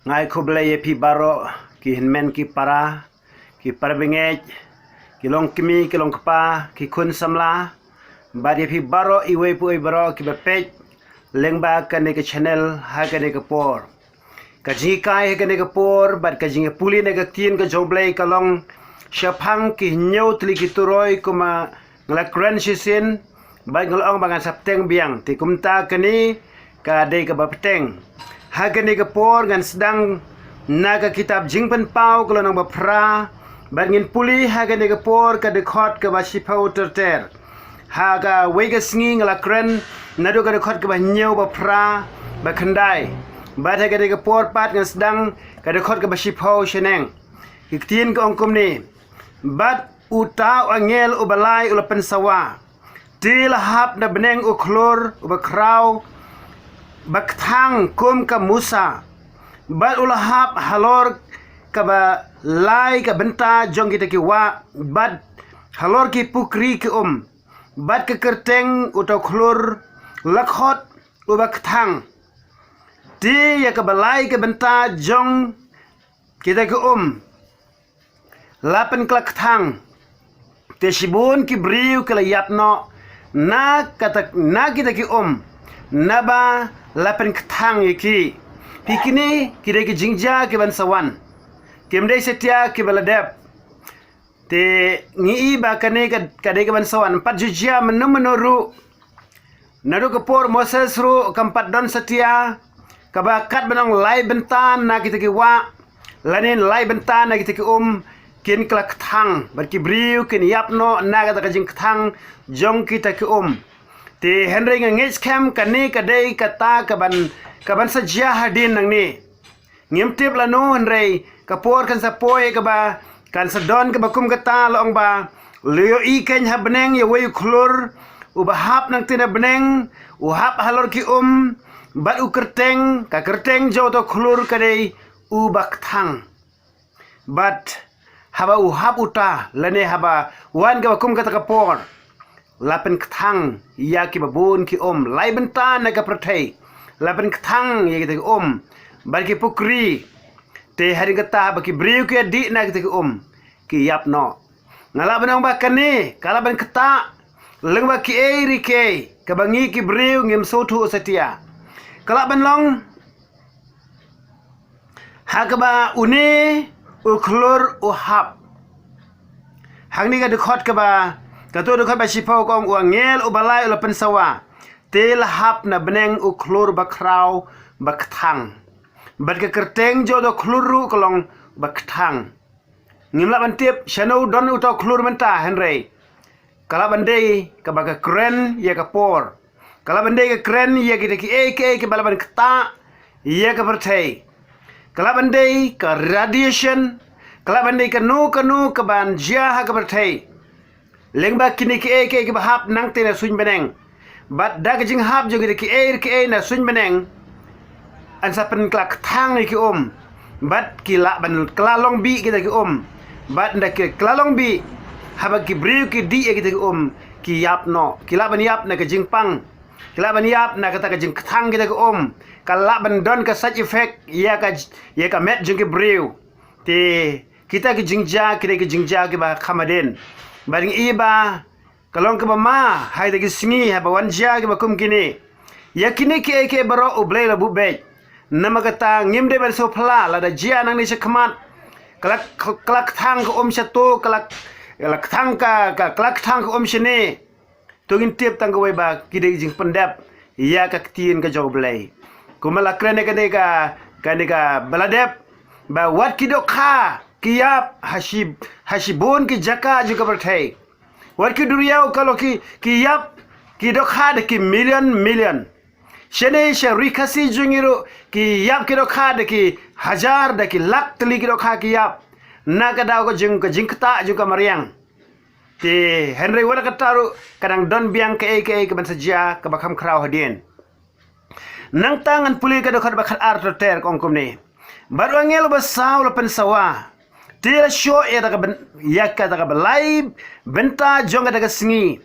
ngai ko belai pi baro ki hinmen ki para ki parbengej ki long kimi ki long kpa ki kun samla bari pi baro iwe pu baro ki bepej lengba kane ke channel ha kane ke por ka ji kai kane ke por bat ka jinge puli ne ka tin ka joblei ka long syapang ki nyau tli ki turoi kuma ngla kren sisin bat ngolong bangan sapteng biang ti kumta kani ka dei ka bapteng hagan ke por ngan sedang naga kitab jingpen pau kalau nang bapra bangin puli hagan ke por ka dekot ke basipau terter haga wega sngi ngala kren nado ka dekot ke banyau bapra bakandai bat hagan ke por pat ngan sedang ka dekot ke basipau sheneng iktien ke ongkom ni bat uta angel ubalai ulapen sawa tilahap na beneng uklor ubakrau baktang kum ka musa bat ulahap halor ka ba lai ka benta jong kita ki wa bat halor ki pukri ki bat ke kerteng utau klur lakhot u baktang ti ya ka balai ka benta jong kita ki lapen klaktang te sibun ki briu kala yapno na kita ki naba lapen ketang iki pikini kira ki jingja ki bansawan kemdai setia ki baladep te ngi ba kane ka de ki bansawan empat jujia menuru naru ke por Moses ru keempat don setia kabakat benang lai bentan na kita ki wa lanin lai bentan na kita ki kin kelak ketang berki briu kin yapno na kata ka jing ketang jong kita ki ti Henry ngej kem kani kadai kata kaban saja hadin nang ni ngimtip lanu Henry kapor kan sapoy ka ba kan sadon ka bakum kata loong ba liyo iken ha beneng ya way klur ubahap nang tina beneng uhap halor ki bat ukerteng ka kerteng jo to klur kadai ubaktang bat haba uhap uta lane haba wan ka bakum kata kapor lapen ketang ya ki babun ki lai bentan na ka pertai lapen ketang ya kita ki bagi pukri te hari kata bagi briu ki di na kita ki ki yap no ngala benang bakan ni kala ben keta leng ba ki eri ke ka bangi ki briu ngim sotu setia kala ben long hakaba uni uklur uhap hang ni ka dekhot ka ba katu dekat basipau kong uangel ubalai ulapen sawa tilhap na beneng uklur bakrau baktang bat ke kerteng jodo kluru kolong baktang ngimla bantip shano don uto klur menta Henry kala bandei ka baga kren ya ka por kala bandei ka kren ya kita ki ke balaban keta ya ka pertai kala bandei ka radiation kala bandei ka nu ka ban jia ha ka pertai lengba kini ki ki bahap nang tena suñ beneng bat dag jing hap jo ki na suñ beneng an sapen klak thang ki bat kila ban klalong bi kita ki bat nda ki klalong bi haba ki briu ki di kita ki ki yap no kila ban yap na ka jing pang kila ban yap na kata ka jing thang kita ki kala ban don ka such effect ya ka met jing ki briu ti kita ki jingja ki jingja ki ba khamaden baring iba kalong ke mama hai dagi singi ha bawan ja ke bakum kini yakini ke baro ublay la bubej nama kata ngimde ber so phla la da jia nang ni sekhamat kalak thang ko satu kalak thang ka kalak thang ko shene tungin tip tang ko ba kide jing pendap ya ka tin ka joblay kumala krene ka baladep ba wat kido kha kiyap hasibun ki jaka juga berthai wat ki duriau kalau ki yap ki dokha de ki million shene sharikasi jungiru ki yap ki dokha de ki hajar de ki lak tli ki dokha ki yap na kada ko jingkta juga mariang ti Henry wala kataru kadang don biang ke ban saja ke bakam krau hadien nang tangan puli ka dokha bakal ar ter kongkom ni baru angel basau lapen sawa tila show ya daga balai benta jong daga singi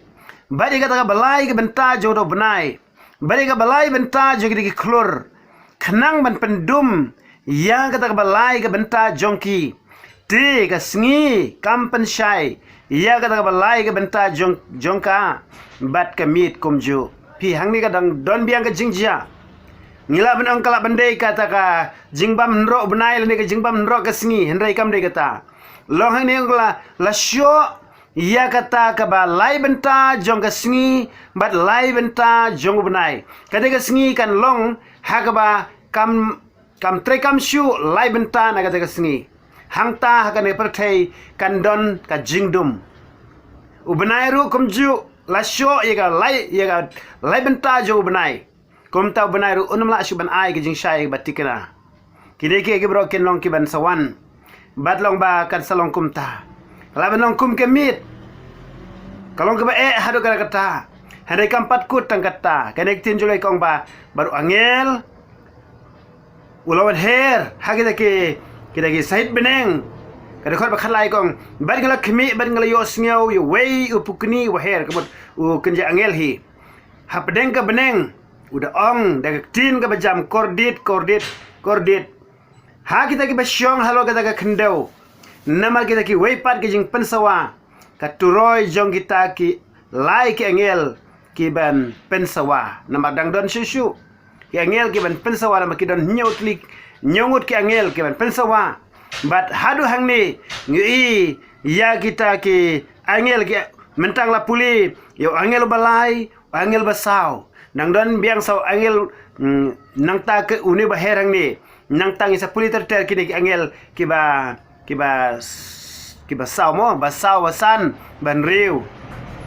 bari daga balai ke benta jodo benai bari daga balai benta jong digi klur kenang ban pendum yang kata balai ke benta jongki te ke sngi kampen syai ya kata balai ke benta jongka bat ke mit kumju pi hang ni kadang don biang ke jingjia ngila benang kala bendai kata ka jingbam nro benai le ke jingbam nro ke sngi hendrai kam dei kata long hang ni la syo ia kata ka ba lai benta jong ke sngi bat lai benta jong benai kata ke sngi kan long ha ka ba kam tre kam syu lai benta na kata ke sngi hang ta ha kan perthai kan don ka jingdum u benai ru kumju la syo ia ka lai benta jong benai kum tau benai ru unum la syu ban ai ke jing syai batikena kini ke bro ken long ki ban sawan bat long ba kan salong kum ta la ban long kum ke mit kalong ke ba hadu kata hadai kampat kut tang kata kanek tin julai kong ba baru angel ulawan her hagita ke sahid beneng kada khot ba khalai kong ban ngala khmi ban ngala yo sngau yo wei upukni wa her kemut u kenja angel hi ha pedeng ka beneng udah ong dah tin ka bajam kordit ha kita ki basyong halo kata ka kendau nama kita ki weipat ki jing pensawa ka turoi jong kita ki lai ki angel ki ban pensawa nama dang don susu ki angel ki ban pensawa nama ki don nyongut ki angel ki ban pensawa bat hadu hang ni ngi ya kita ki angel ki mentang la puli yo angel balai angel basau nang don biang sau angel nang ta ke uni ba herang ni nang tang isa puli ter kini angel kiba sau mo basau wasan ban riu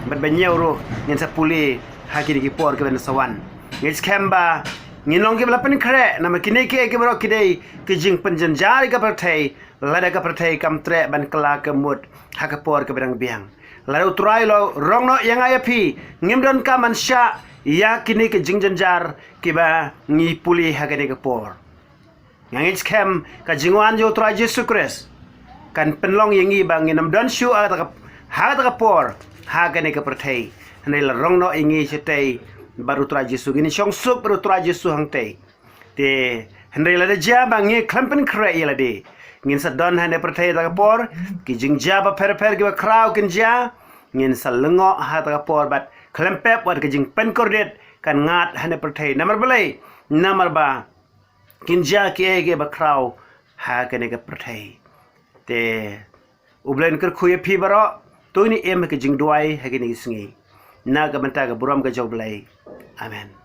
ban banyau ro ngen sa puli hakini ki por ke ban sawan ngis kemba nginong ke belapen kre nama kini ke bro kidei ke jing penjenjari ka perthai lada ka perthai kam tre ban kala ke mut hakapor ke berang biang lada utrai lo rong no yang ayapi ngimdon ka man sya ya kini ke jingjanjar kiba ngi puli hagade ke por ngangit kem ka jingwan jo tra Yesus Kristus kan penlong yangi bang nginam don shu ha ta por hagane ke perthai nei la rong no ingi chitei baru tra Yesus ini syong sup baru tra Yesus hang tei te hendai la ja bang ngi klampen kre ila de ngin sa don hande perthai ta por ki jingja ba per ki ba kraw kin ja ngin sa lengo ha ta por bat klempep wat ke jing pen kordet kan ngat hane perthai namar balai namar ba kinja ke ba kraw ha kene ke perthai te ublen ker khuye phi baro to ni em ke jing duai ha ke ni sngi na ga banta ga buram ga joblai amen